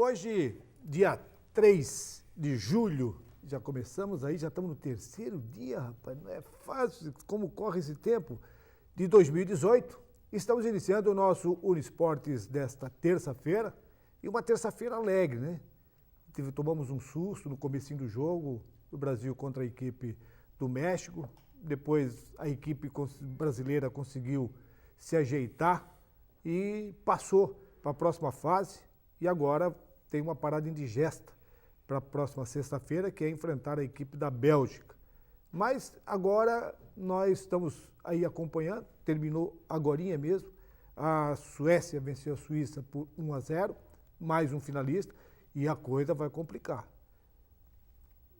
Hoje, dia 3 de julho, já começamos aí, já estamos no terceiro dia, rapaz, não é fácil como corre esse tempo, de 2018. Estamos iniciando o nosso Uniesportes desta terça-feira, e uma terça-feira alegre, né? Tomamos um susto no comecinho do jogo, do Brasil contra a equipe do México, depois a equipe brasileira conseguiu se ajeitar e passou para a próxima fase, e agora tem uma parada indigesta para a próxima sexta-feira, que é enfrentar a equipe da Bélgica. Mas agora nós estamos aí acompanhando, terminou agorinha mesmo, a Suécia venceu a Suíça por 1-0, mais um finalista, e a coisa vai complicar.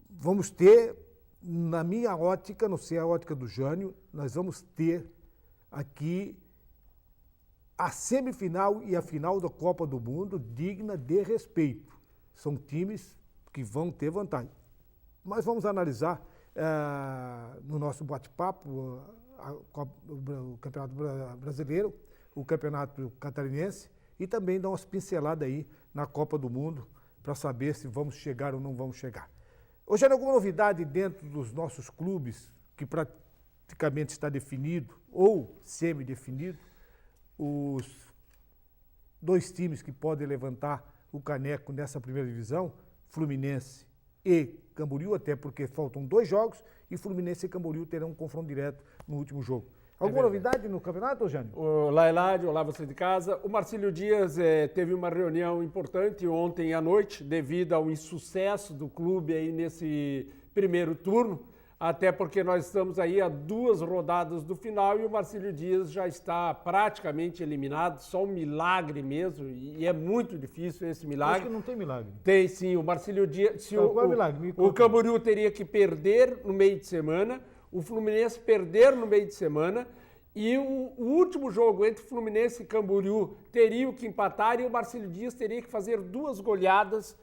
Vamos ter, na minha ótica, não sei a ótica do Jânio, nós vamos ter aqui a semifinal e a final da Copa do Mundo digna de respeito. São times que vão ter vantagem. Mas vamos analisar no nosso bate-papo o Campeonato Brasileiro, o Campeonato Catarinense e também dar umas pinceladas aí na Copa do Mundo para saber se vamos chegar ou não vamos chegar. Hoje há alguma novidade dentro dos nossos clubes que praticamente está definido ou semi-definido? Os dois times que podem levantar o caneco nessa primeira divisão, Fluminense e Camboriú, até porque faltam 2 jogos e Fluminense e Camboriú terão um confronto direto no último jogo. Alguma novidade no campeonato, Jânio? Olá, Eladio. Olá, você de casa. O Marcílio Dias teve uma reunião importante ontem à noite, devido ao insucesso do clube aí nesse primeiro turno, até porque nós estamos aí a 2 rodadas do final e o Marcílio Dias já está praticamente eliminado, só um milagre mesmo, e é muito difícil esse milagre. Acho que não tem milagre. Tem sim, o Marcílio Dias... Qual é o milagre? O Camboriú teria que perder no meio de semana, o Fluminense perder no meio de semana, e o último jogo entre Fluminense e Camboriú teria que empatar e o Marcílio Dias teria que fazer 2 goleadas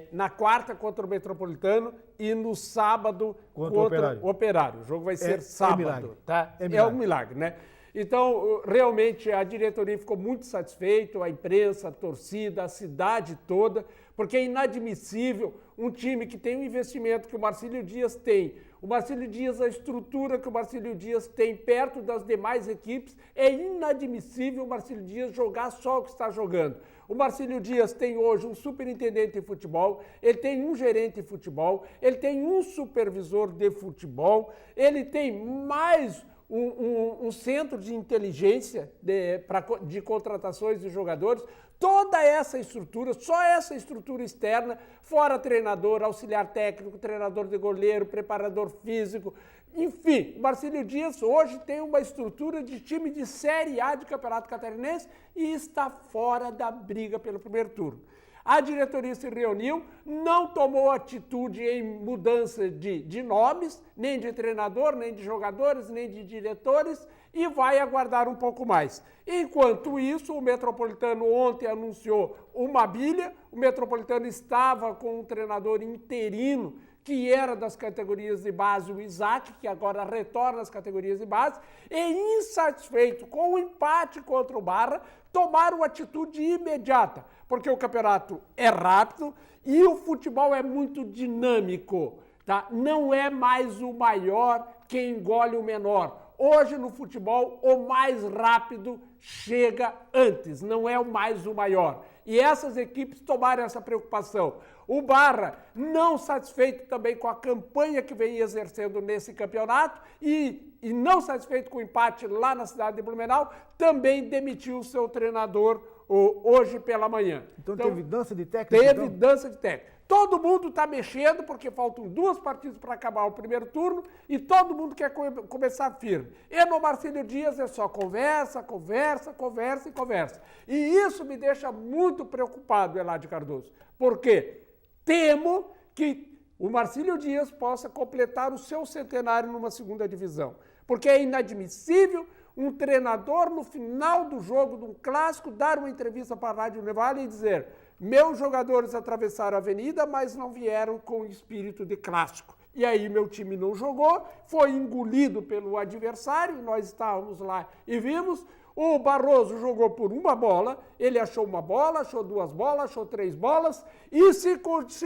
na quarta contra o Metropolitano e no sábado contra o Operário. O jogo vai ser sábado. Milagre. Tá? É um milagre, né? Então, realmente, a diretoria ficou muito satisfeita, a imprensa, a torcida, a cidade toda, porque é inadmissível um time que tem o investimento que o Marcílio Dias tem, o Marcílio Dias, a estrutura que o Marcílio Dias tem perto das demais equipes, é inadmissível o Marcílio Dias jogar só o que está jogando. O Marcílio Dias tem hoje um superintendente de futebol, ele tem um gerente de futebol, ele tem um supervisor de futebol, ele tem mais um centro de inteligência de contratações de jogadores. Toda essa estrutura, só essa estrutura externa, fora treinador, auxiliar técnico, treinador de goleiro, preparador físico, enfim, o Marcílio Dias hoje tem uma estrutura de time de Série A de Campeonato Catarinense e está fora da briga pelo primeiro turno. A diretoria se reuniu, não tomou atitude em mudança de nomes, nem de treinador, nem de jogadores, nem de diretores, e vai aguardar um pouco mais. Enquanto isso, o Metropolitano ontem anunciou uma bilha, o Metropolitano estava com um treinador interino, que era das categorias de base, o Isaac, que agora retorna às categorias de base, e insatisfeito com o empate contra o Barra, tomaram atitude imediata, porque o campeonato é rápido e o futebol é muito dinâmico, tá? Não é mais o maior que engole o menor. Hoje, no futebol, o mais rápido chega antes, não é mais o maior. E essas equipes tomaram essa preocupação. O Barra, não satisfeito também com a campanha que vem exercendo nesse campeonato e não satisfeito com o empate lá na cidade de Blumenau, também demitiu o seu treinador hoje pela manhã. Então teve dança de técnico? Teve dança de técnico. Todo mundo está mexendo porque faltam 2 partidas para acabar o primeiro turno e todo mundo quer começar firme. E no Marcílio Dias é só conversa, conversa, conversa e conversa. E isso me deixa muito preocupado, Eladio Cardoso, porque temo que o Marcílio Dias possa completar o seu centenário numa segunda divisão. Porque é inadmissível um treinador, no final do jogo, de um clássico, dar uma entrevista para a Rádio Nevale e dizer: meus jogadores atravessaram a avenida, mas não vieram com espírito de clássico. E aí meu time não jogou, foi engolido pelo adversário, nós estávamos lá e vimos. O Barroso jogou por uma bola, ele achou uma bola, achou duas bolas, achou três bolas, e se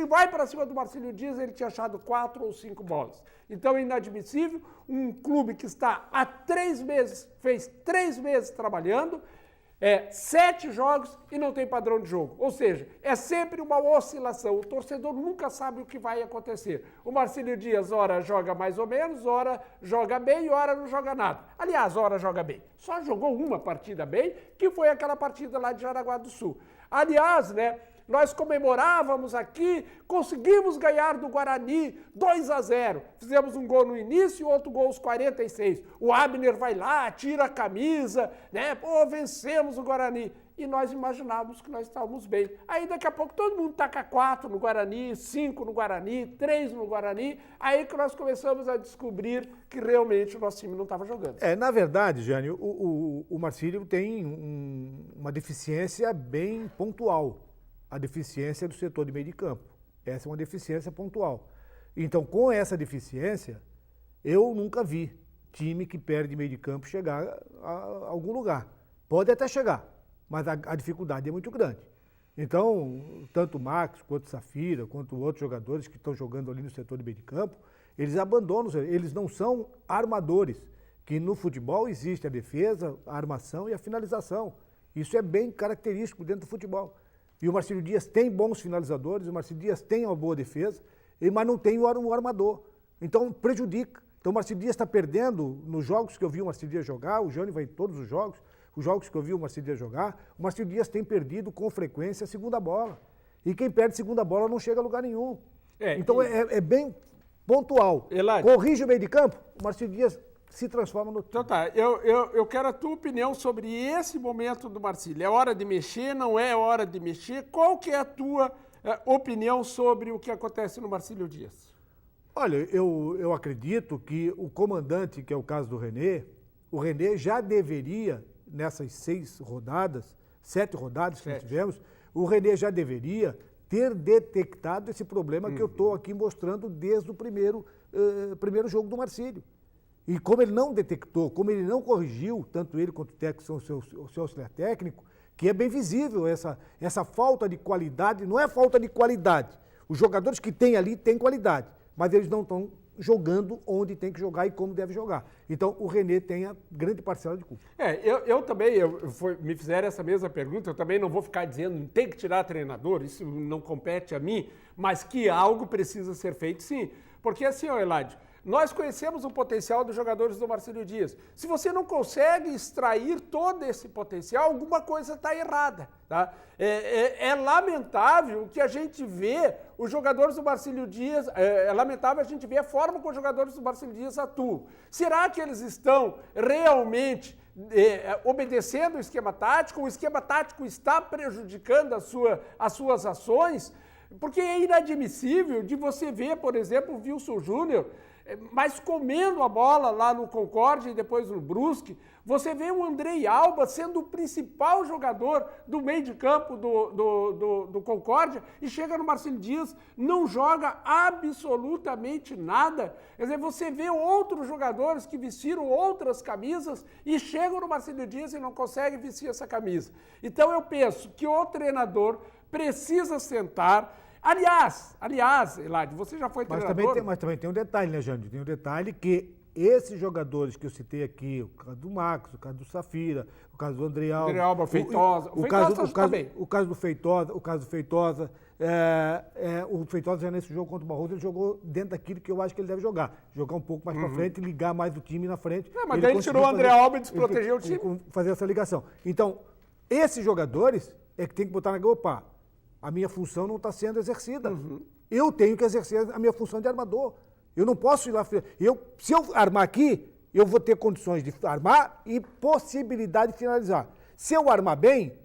vai para cima do Marcílio Dias, ele tinha achado 4 ou 5 bolas. Então é inadmissível um clube que está há 3 meses, fez 3 meses trabalhando, 7 jogos e não tem padrão de jogo. Ou seja, é sempre uma oscilação. O torcedor nunca sabe o que vai acontecer. O Marcílio Dias, ora joga mais ou menos, ora joga bem, ora não joga nada. Aliás, ora joga bem. Só jogou uma partida bem, que foi aquela partida lá de Jaraguá do Sul. Aliás, né? Nós comemorávamos aqui, conseguimos ganhar do Guarani 2-0. Fizemos um gol no início e outro gol aos 46. O Abner vai lá, tira a camisa, né? Pô, vencemos o Guarani. E nós imaginávamos que nós estávamos bem. Aí daqui a pouco todo mundo taca 4 no Guarani, 5 no Guarani, 3 no Guarani. Aí que nós começamos a descobrir que realmente o nosso time não estava jogando. Na verdade, Jânio, o Marcílio tem uma deficiência bem pontual. A deficiência do setor de meio de campo. Essa é uma deficiência pontual. Então, com essa deficiência, eu nunca vi time que perde meio de campo chegar a algum lugar. Pode até chegar, mas a dificuldade é muito grande. Então, tanto o Max, quanto o Safira, quanto outros jogadores que estão jogando ali no setor de meio de campo, eles abandonam, eles não são armadores, que no futebol existe a defesa, a armação e a finalização. Isso é bem característico dentro do futebol. E o Marcílio Dias tem bons finalizadores, o Marcílio Dias tem uma boa defesa, mas não tem o armador. Então prejudica. Então o Marcílio Dias está perdendo nos jogos que eu vi o Marcílio Dias jogar, o Jânio vai em todos os jogos que eu vi o Marcílio Dias jogar, o Marcílio Dias tem perdido com frequência a segunda bola. E quem perde segunda bola não chega a lugar nenhum. Então é bem pontual. Eladio. Corrige o meio de campo, o Marcílio Dias se transforma no... Então tá, eu quero a tua opinião sobre esse momento do Marcílio. É hora de mexer, não é hora de mexer? Qual que é a tua opinião sobre o que acontece no Marcílio Dias? Olha, eu acredito que o comandante, que é o caso do René, o René já deveria, nessas 7 rodadas que nós tivemos, o René já deveria ter detectado esse problema que eu estou aqui mostrando desde o primeiro jogo do Marcílio. E como ele não detectou, como ele não corrigiu, tanto ele quanto o técnico, o seu auxiliar técnico, que é bem visível essa falta de qualidade, não é falta de qualidade. Os jogadores que tem ali têm qualidade, mas eles não estão jogando onde tem que jogar e como deve jogar. Então, o René tem a grande parcela de culpa. Eu também, me fizeram essa mesma pergunta, eu também não vou ficar dizendo tem que tirar treinador, isso não compete a mim, mas que algo precisa ser feito sim. Porque assim, Eladio, nós conhecemos o potencial dos jogadores do Marcílio Dias. Se você não consegue extrair todo esse potencial, alguma coisa está errada. Tá? É lamentável que a gente vê os jogadores do Marcílio Dias, é lamentável a gente ver a forma como os jogadores do Marcílio Dias atuam. Será que eles estão realmente obedecendo o esquema tático? O esquema tático está prejudicando as suas ações? Porque é inadmissível de você ver, por exemplo, o Wilson Júnior, mas comendo a bola lá no Concórdia e depois no Brusque. Você vê o Andrei Alba sendo o principal jogador do meio de campo do Concórdia e chega no Marcílio Dias, não joga absolutamente nada. Quer dizer, você vê outros jogadores que vestiram outras camisas e chegam no Marcílio Dias e não conseguem vestir essa camisa. Então eu penso que o treinador precisa sentar. Aliás, Eladio, você já foi treinador... Mas também tem um detalhe, né, Jânio? Tem um detalhe que esses jogadores que eu citei aqui, o caso do Max, o caso do Safira, o caso do Andrei Alba, Feitosa. O caso do Feitosa, o Feitosa já nesse jogo contra o Barroso, ele jogou dentro daquilo que eu acho que ele deve jogar. Jogar um pouco mais para frente, ligar mais o time na frente. Mas daí ele tirou o Andrei Alba e desprotegeu o time. Fazer essa ligação. Então, esses jogadores é que tem que botar na opa, a minha função não está sendo exercida. Eu tenho que exercer a minha função de armador. Eu não posso ir lá... Se eu armar aqui, eu vou ter condições de armar e possibilidade de finalizar. Se eu armar bem,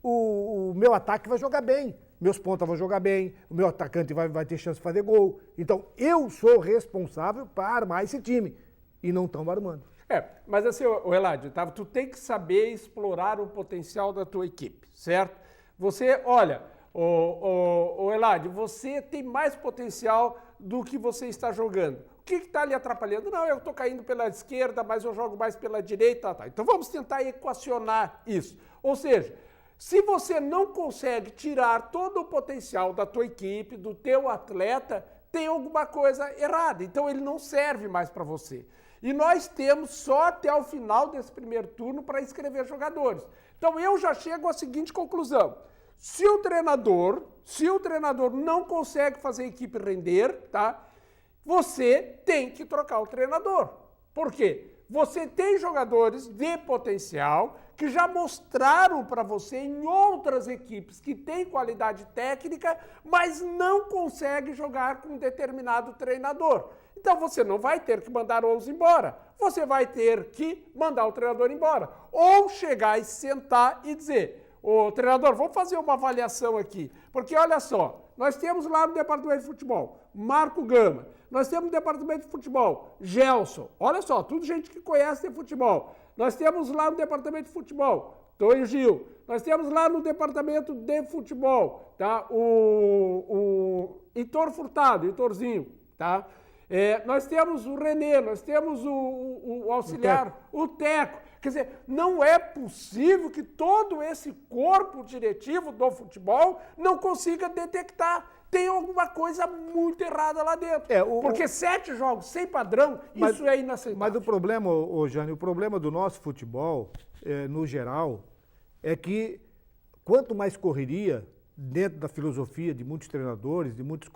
o meu ataque vai jogar bem. Meus pontas vão jogar bem, o meu atacante vai ter chance de fazer gol. Então, eu sou responsável para armar esse time. E não estão armando. Mas assim, Eladio, tu tem que saber explorar o potencial da tua equipe, certo? Você, olha... Eladio, você tem mais potencial do que você está jogando. O que está lhe atrapalhando? Não, eu estou caindo pela esquerda, mas eu jogo mais pela direita. Tá. Então vamos tentar equacionar isso. Ou seja, se você não consegue tirar todo o potencial da tua equipe, do teu atleta, tem alguma coisa errada. Então ele não serve mais para você. E nós temos só até o final desse primeiro turno para inscrever jogadores. Então eu já chego à seguinte conclusão. Se o treinador não consegue fazer a equipe render, tá? Você tem que trocar o treinador. Por quê? Você tem jogadores de potencial que já mostraram para você em outras equipes que têm qualidade técnica, mas não conseguem jogar com um determinado treinador. Então você não vai ter que mandar 11 embora. Você vai ter que mandar o treinador embora. Ou chegar e sentar e dizer: ô treinador, vamos fazer uma avaliação aqui. Porque olha só, nós temos lá no departamento de futebol Marco Gama, nós temos no departamento de futebol Gelson, olha só, tudo gente que conhece de futebol. Nós temos lá no departamento de futebol Tonho Gil, nós temos lá no departamento de futebol, tá? o Heitor Furtado, Heitorzinho, tá? Nós temos o Renê, nós temos o auxiliar, o Teco. Quer dizer, não é possível que todo esse corpo diretivo do futebol não consiga detectar. Tem alguma coisa muito errada lá dentro. Porque 7 jogos sem padrão, isso é inaceitável. Mas o problema, Jânio, o problema do nosso futebol, no geral, é que quanto mais correria, dentro da filosofia de muitos treinadores, de muitos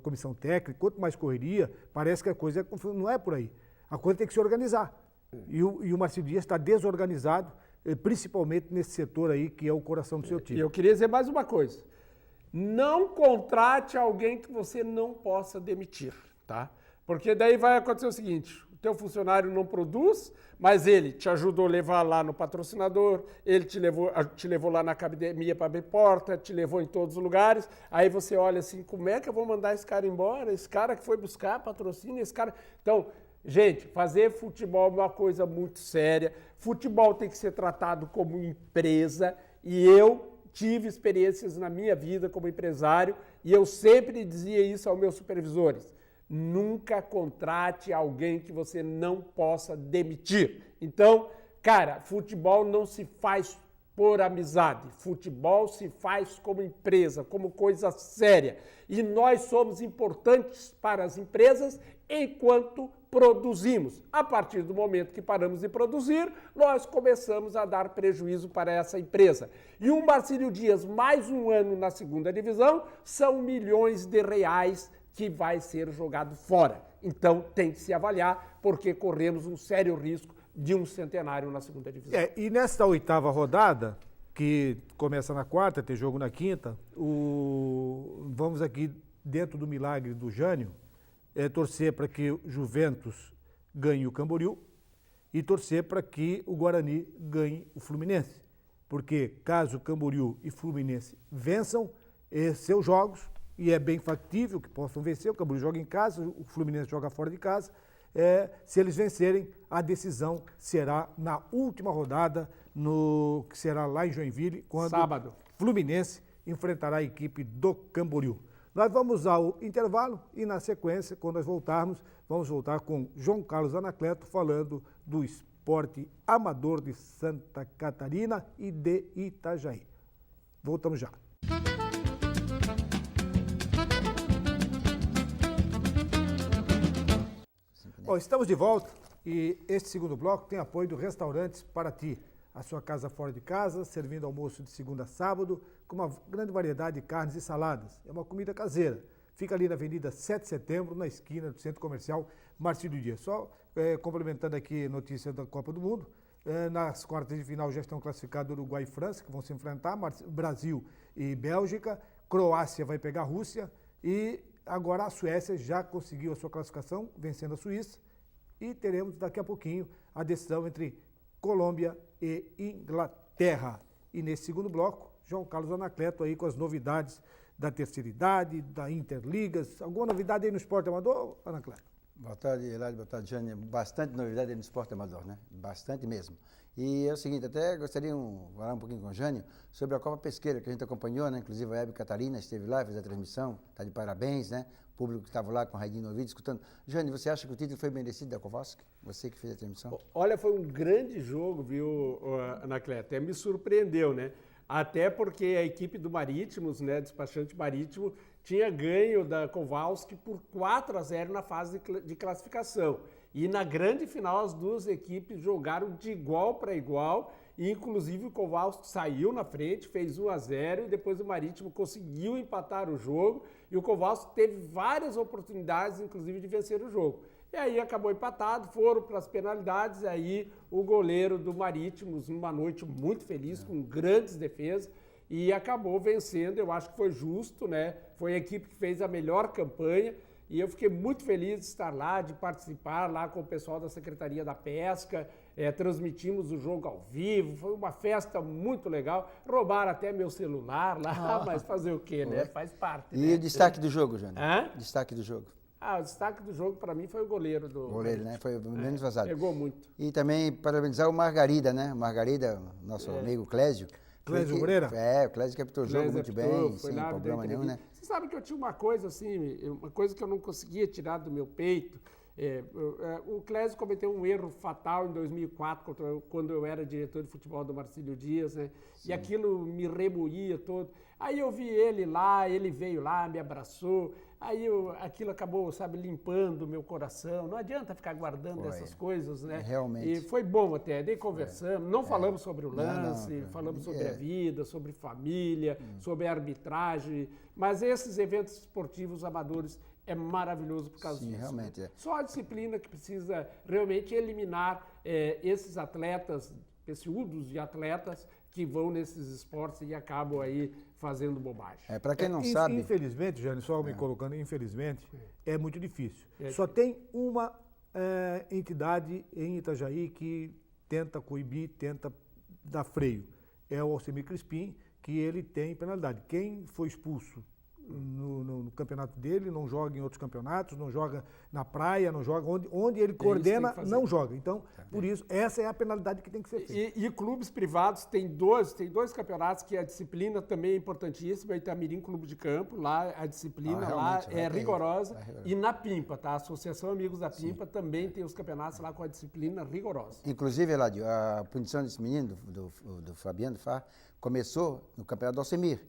comissão técnica, quanto mais correria, parece que a coisa não é por aí. A coisa tem que se organizar. E o Marcílio Dias está desorganizado, principalmente nesse setor aí, que é o coração do seu time. E eu queria dizer mais uma coisa. Não contrate alguém que você não possa demitir, tá? Porque daí vai acontecer o seguinte: o teu funcionário não produz, mas ele te ajudou a levar lá no patrocinador, ele te levou lá na academia para abrir porta, te levou em todos os lugares, aí você olha assim, como é que eu vou mandar esse cara embora? Esse cara que foi buscar patrocínio, esse cara... Então, gente, fazer futebol é uma coisa muito séria, futebol tem que ser tratado como empresa, e eu tive experiências na minha vida como empresário, e eu sempre dizia isso aos meus supervisores: nunca contrate alguém que você não possa demitir. Então, cara, futebol não se faz por amizade. Futebol se faz como empresa, como coisa séria. E nós somos importantes para as empresas enquanto produzimos. A partir do momento que paramos de produzir, nós começamos a dar prejuízo para essa empresa. E o Marcílio Dias, mais um ano na segunda divisão, são milhões de reais que vai ser jogado fora. Então tem que se avaliar, porque corremos um sério risco de um centenário na segunda divisão. E nesta 8ª rodada, que começa na quarta, tem jogo na quinta, vamos aqui dentro do milagre do Jânio, torcer para que o Juventus ganhe o Camboriú e torcer para que o Guarani ganhe o Fluminense. Porque caso o Camboriú e Fluminense vençam seus jogos, e é bem factível que possam vencer, o Camboriú joga em casa, o Fluminense joga fora de casa, se eles vencerem, a decisão será na última rodada, que será lá em Joinville, quando sábado. O Fluminense enfrentará a equipe do Camboriú. Nós vamos ao intervalo e, na sequência, quando nós voltarmos, vamos voltar com João Carlos Anacleto falando do esporte amador de Santa Catarina e de Itajaí. Voltamos já. Bom, estamos de volta e este segundo bloco tem apoio do Restaurantes Paraty, a sua casa fora de casa, servindo almoço de segunda a sábado, com uma grande variedade de carnes e saladas. É uma comida caseira. Fica ali na Avenida 7 de Setembro, na esquina do Centro Comercial Marcílio Dias. Só complementando aqui a notícia da Copa do Mundo, nas quartas de final já estão classificados Uruguai e França, que vão se enfrentar, Brasil e Bélgica, Croácia vai pegar a Rússia e agora a Suécia já conseguiu a sua classificação, vencendo a Suíça, e teremos daqui a pouquinho a decisão entre Colômbia e Inglaterra. E nesse segundo bloco, João Carlos Anacleto aí com as novidades da terceira idade, da Interligas. Alguma novidade aí no esporte amador, Anacleto? Boa tarde, Eladio. Boa tarde, Jânio. Bastante novidade aí no esporte amador, né? Bastante mesmo. E é o seguinte, até gostaria de falar um pouquinho com o Jânio sobre a Copa Pesqueira, que a gente acompanhou, né? Inclusive a Hebe Catarina esteve lá, fez a transmissão, está de parabéns, né? público que estava lá com o radinho no ouvido, escutando. Jânio, você acha que o título foi merecido da Kowalski? Você que fez a transmissão? Olha, foi um grande jogo, viu, Anacleto? Até me surpreendeu, né? Até porque a equipe do Marítimos, né, despachante Marítimo, tinha ganho da Kowalski por 4-0 na fase de classificação. E na grande final, as duas equipes jogaram de igual para igual. E, inclusive, o Kowalski saiu na frente, fez 1-0 e depois o Marítimo conseguiu empatar o jogo. E o Kowalski teve várias oportunidades, inclusive, de vencer o jogo. E aí acabou empatado, foram para as penalidades, aí o goleiro do Marítimos, numa noite muito feliz, com grandes defesas, e acabou vencendo. Eu acho que foi justo, né? Foi a equipe que fez a melhor campanha, e eu fiquei muito feliz de estar lá, de participar lá com o pessoal da Secretaria da Pesca, transmitimos o jogo ao vivo, foi uma festa muito legal. Roubaram até meu celular lá, mas fazer o quê, né? Faz parte. E né? o destaque do jogo, Jânio? Hã? Destaque do jogo. O destaque do jogo para mim foi o goleiro do... Goleiro, né? Foi menos vazado. Pegou muito. E também parabenizar o Margarida, né? Margarida, nosso amigo Clésio. Clésio Moreira? O Clésio captou o jogo muito bem, sem problema nenhum, né? Você sabe que eu tinha uma coisa assim, uma coisa que eu não conseguia tirar do meu peito. O Clésio cometeu um erro fatal em 2004, quando eu era diretor de futebol do Marcílio Dias, né? E aquilo me remoía todo. Aí eu vi ele lá, ele veio lá, me abraçou. Aí aquilo acabou, sabe, limpando o meu coração. Não adianta ficar guardando essas coisas, né? Realmente. E foi bom até, daí conversamos, não falamos sobre o lance, falamos sobre a vida, sobre família, sobre a arbitragem, mas esses eventos esportivos amadores é maravilhoso por causa disso. Realmente. Né? Só a disciplina que precisa realmente eliminar esses atletas, peciúdos de atletas que vão nesses esportes e acabam aí fazendo bobagem. Para quem não sabe... Infelizmente, Jânio, só me colocando, infelizmente, é muito difícil. Só tem uma entidade em Itajaí que tenta coibir, tenta dar freio. É o Alcemir Crispim, que ele tem penalidade. Quem foi expulso no campeonato dele, não joga em outros campeonatos, não joga na praia, não joga onde ele coordena, não joga. Então, por isso, essa é a penalidade que tem que ser feita. E clubes privados, tem dois campeonatos que a disciplina também é importantíssima, Itamirim Clube de Campo, lá a disciplina lá é rigorosa, e na Pimpa, tá? A Associação Amigos da Pimpa também tem os campeonatos lá com a disciplina rigorosa. Inclusive, Eladio, a punição desse menino, do Fabiano Far, começou no campeonato do Alcemir.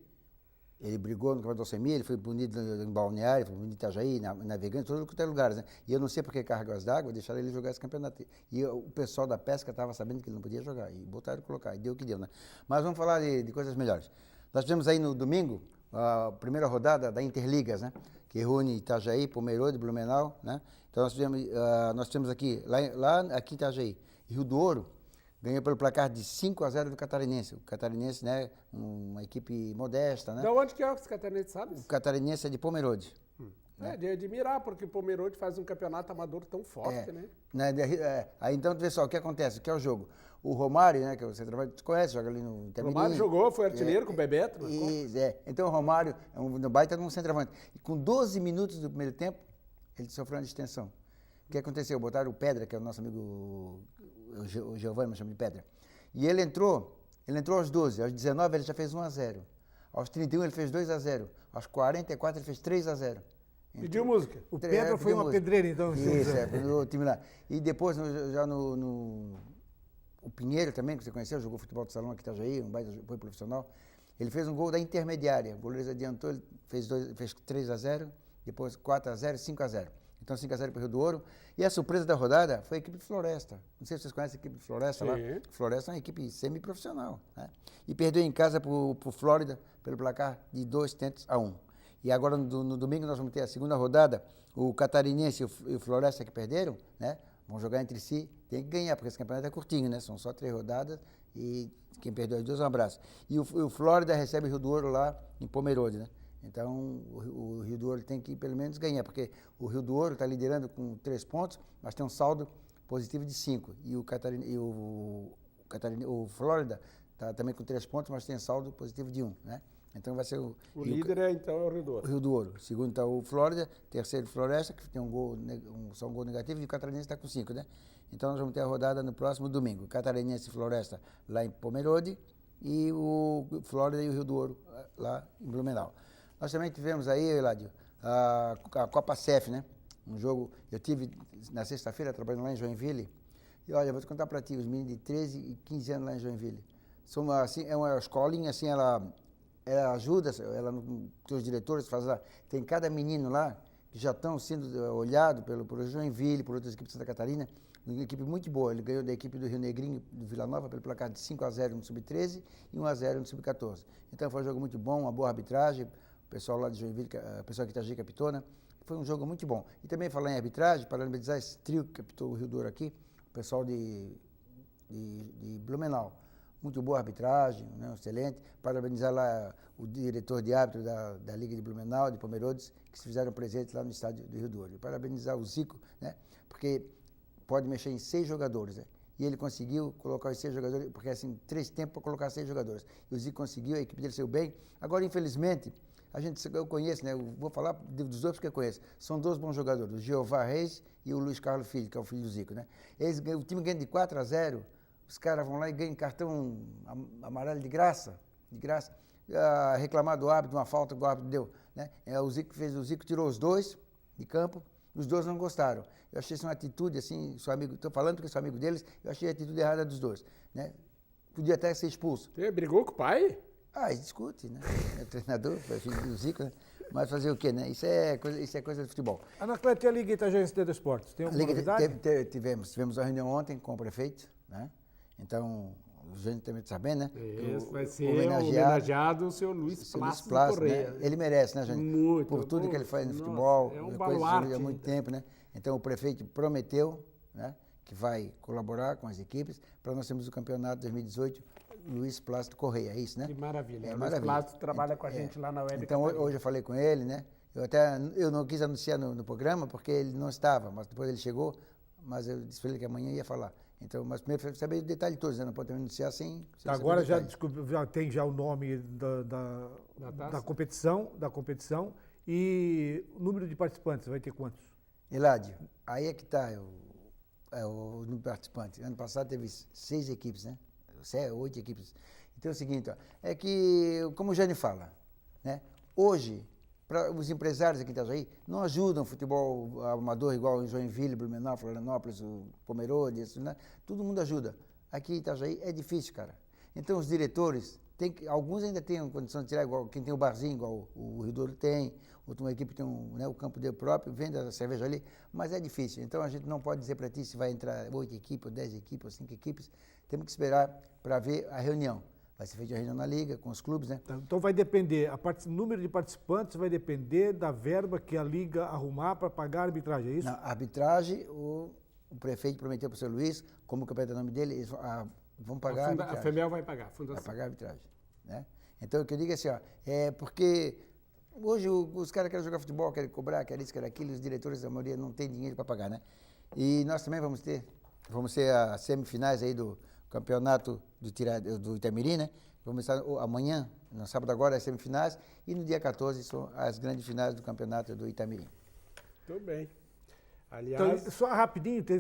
Ele brigou no campeonato do Alcemir, ele foi punido em Balneário, foi punido em Itajaí, Navegante, todo lugar, né? E eu não sei porque cargas d'água deixaram ele jogar esse campeonato. E o pessoal da pesca estava sabendo que ele não podia jogar, e botaram ele colocar, e deu o que deu, né? Mas vamos falar de coisas melhores. Nós tivemos aí no domingo a primeira rodada da Interligas, né? Que reúne Itajaí, Pomerode, Blumenau, né? Então nós tivemos aqui, aqui em Itajaí, Rio do Ouro, ganhou pelo placar de 5-0 do Catarinense. O Catarinense, né, uma equipe modesta, né? De onde que é esse Catarinense, sabe? O Catarinense é de Pomerode. É de admirar, porque o Pomerode faz um campeonato amador tão forte, né? Aí então, pessoal, o que acontece? O que é o jogo? O Romário, né, que você trabalha, conhece, joga ali no Itamirim. Romário jogou, foi artilheiro com o Bebeto. Então o Romário é um baita de um centroavante. E com 12 minutos do primeiro tempo, ele sofreu uma distensão. O que aconteceu? Botaram o Pedra, que é o nosso amigo o Giovanni, me chama de Pedra. E ele entrou aos 12, aos 19 ele já fez 1-0. Aos 31 ele fez 2-0. Aos 44 ele fez 3-0. Pediu música. O Pedra foi uma pedreira, então. Isso, o time lá. E depois, já o Pinheiro também, que você conheceu, jogou futebol de salão aqui em Itajaí, um baita apoio profissional. Ele fez um gol da intermediária. O goleiro adiantou, ele fez 3-0, depois 4-0, 5-0. Então 5-0 para o Rio do Ouro. E a surpresa da rodada foi a equipe de Floresta. Não sei se vocês conhecem a equipe de Floresta lá. Floresta é uma equipe semiprofissional, né? E perdeu em casa para o Flórida pelo placar de 2-1. E agora no domingo nós vamos ter a segunda rodada. O Catarinense e o Floresta que perderam, né? Vão jogar entre si. Tem que ganhar, porque esse campeonato é curtinho, né? São só 3 rodadas e quem perdeu as 2, um abraço. E o Flórida recebe o Rio do Ouro lá em Pomerode, né? Então, o Rio do Ouro tem que, pelo menos, ganhar, porque o Rio do Ouro está liderando com 3 pontos, mas tem um saldo positivo de 5. E o Flórida está também com 3 pontos, mas tem saldo positivo de 1, né? Então, vai ser o líder, então, é o Rio do Ouro. O Rio do Ouro. Segundo está o Flórida, terceiro Floresta, que tem só um gol negativo, e o Catarinense está com 5, né? Então, nós vamos ter a rodada no próximo domingo. Catarinense e Floresta lá em Pomerode, e o Flórida e o Rio do Ouro lá em Blumenau. Nós também tivemos aí, Eladio, a Copa CEF, né? Um jogo, eu tive na sexta-feira trabalhando lá em Joinville, e olha, eu vou te contar para ti, os meninos de 13 e 15 anos lá em Joinville. São assim, é uma escolinha, assim, ela ajuda, os diretores fazem lá, tem cada menino lá que já estão sendo olhados por Joinville, por outras equipes de Santa Catarina, uma equipe muito boa. Ele ganhou da equipe do Rio Negrinho, do Vila Nova, pelo placar de 5-0 no Sub-13 e 1-0 no Sub-14. Então foi um jogo muito bom, uma boa arbitragem, o pessoal lá de Joinville, o pessoal que Itajaí captou, né? Foi um jogo muito bom. E também falar em arbitragem, parabenizar esse trio que captou o Rio Douro aqui, o pessoal de Blumenau. Muito boa arbitragem, né? Excelente. Parabenizar lá o diretor de árbitro da Liga de Blumenau, de Pomerode, que se fizeram presentes lá no estádio do Rio Douro. E parabenizar o Zico, né? Porque pode mexer em 6 jogadores, né? E ele conseguiu colocar os 6 jogadores, porque assim, 3 tempos para colocar 6 jogadores. E o Zico conseguiu, a equipe dele saiu bem. Agora, infelizmente, eu conheço, né? Eu vou falar dos outros que eu conheço. São 2 bons jogadores, o Jeová Reis e o Luiz Carlos Filho, que é o filho do Zico, né? O time ganha de 4-0, os caras vão lá e ganham cartão amarelo de graça. Reclamar do árbitro, uma falta que o árbitro deu, né? O Zico tirou os 2 de campo, os 2 não gostaram. Eu achei isso uma atitude, assim, estou falando porque sou amigo deles, eu achei a atitude errada dos 2, né? Podia até ser expulso. Você brigou com o pai? Discute, né? É treinador, é filho do Zico, né? Mas fazer o quê, né? Isso é coisa de futebol. Anacleto, e a Liga Itajaense de Esportes? Tem alguma novidade? Tivemos uma reunião ontem com o prefeito, né? Então, o gente também está sabendo, né? Isso, vai ser homenageado o senhor Luiz Plácido Correia. Né? Ele merece, né, gente? Muito. Por tudo que ele faz no futebol. É um baluarte. Há muito tempo, né? Então, o prefeito prometeu, né, que vai colaborar com as equipes para nós termos o campeonato 2018 Luiz Plácido Correia, é isso, né? Que maravilha. É o maravilha. Luiz Plácido trabalha com a gente lá na Web Então, Catarina. hoje eu falei com ele, né? Eu não quis anunciar no programa porque ele não estava, mas depois ele chegou, mas eu disse para ele que amanhã ia falar. Então, mas primeiro eu saber o detalhe todo, né? Não pode também anunciar sem Agora já tem já o nome da competição e o número de participantes, vai ter quantos? Eládio, aí é que está o número de participantes. Ano passado teve 6 equipes, né? 8 equipes. Então é o seguinte, ó, é que, como o Jânio fala, né? Hoje, os empresários aqui em Itajaí não ajudam o futebol amador igual em Joinville, Blumenau, Florianópolis, o Pomerode, isso, né? Todo mundo ajuda. Aqui em Itajaí é difícil, cara. Então os diretores, alguns ainda têm condição de tirar, igual quem tem o barzinho, igual o Rio Douro tem, outra equipe tem o campo dele próprio, vende a cerveja ali, mas é difícil. Então a gente não pode dizer para ti se vai entrar 8 equipes, ou 10 equipes, ou 5 equipes. Temos que esperar para ver a reunião. Vai ser feita a reunião na Liga, com os clubes, né? Então vai depender, o número de participantes vai depender da verba que a Liga arrumar para pagar a arbitragem, é isso? Na arbitragem, o prefeito prometeu para o seu Luiz, como o campeão é o nome dele, eles vão pagar a arbitragem. A FEMEL vai pagar, a fundação. Vai pagar a arbitragem, né? Então o que eu digo é assim, ó, porque hoje os caras querem jogar futebol, querem cobrar, querem isso, querem aquilo, os diretores da maioria não têm dinheiro para pagar, né? E nós também vamos ser as semifinais aí do campeonato do Itamirim, né? Vamos estar amanhã, no sábado agora, as semifinais, e no dia 14 são as grandes finais do campeonato do Itamirim. Muito bem. Aliás... Então, só rapidinho, tem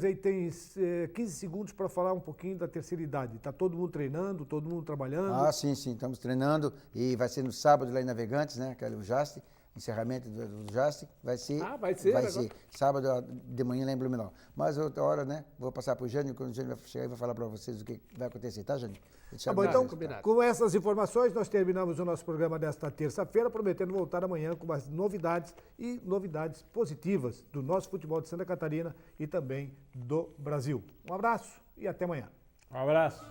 15 segundos para falar um pouquinho da terceira idade. Está todo mundo treinando, todo mundo trabalhando? Sim, estamos treinando, e vai ser no sábado lá em Navegantes, né? Que é o Jaste, encerramento do Jaste, vai ser sábado de manhã lá em Blumenau. Mas outra hora, né, vou passar para o Jânio, quando o Jânio vai chegar e vai falar para vocês o que vai acontecer, tá, Jânio? Bom, então, com essas informações, nós terminamos o nosso programa desta terça-feira, prometendo voltar amanhã com mais novidades e novidades positivas do nosso futebol de Santa Catarina e também do Brasil. Um abraço e até amanhã. Um abraço.